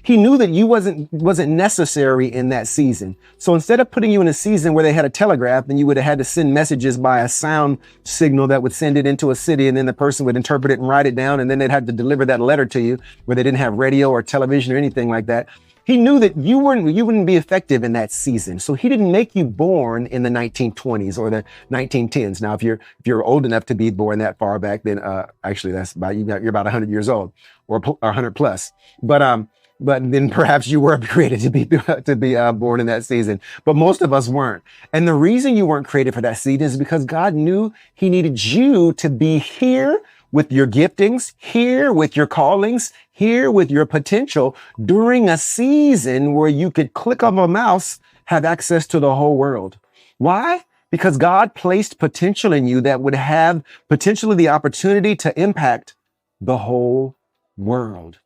He knew that you wasn't necessary in that season. So instead of putting you in a season where they had a telegraph, then you would have had to send messages by a sound signal that would send it into a city, and then the person would interpret it and write it down, and then they'd have to deliver that letter to you where they didn't have radio or television or anything like that. He knew that you wouldn't be effective in that season. So he didn't make you born in the 1920s or the 1910s. Now, if you're old enough to be born that far back, then actually that's about you're about 100 years old or 100 plus. But then perhaps you were created to be born in that season. But most of us weren't. And the reason you weren't created for that season is because God knew he needed you to be here with your giftings, here with your callings, here with your potential during a season where you could click of a mouse, have access to the whole world. Why? Because God placed potential in you that would have potentially the opportunity to impact the whole world.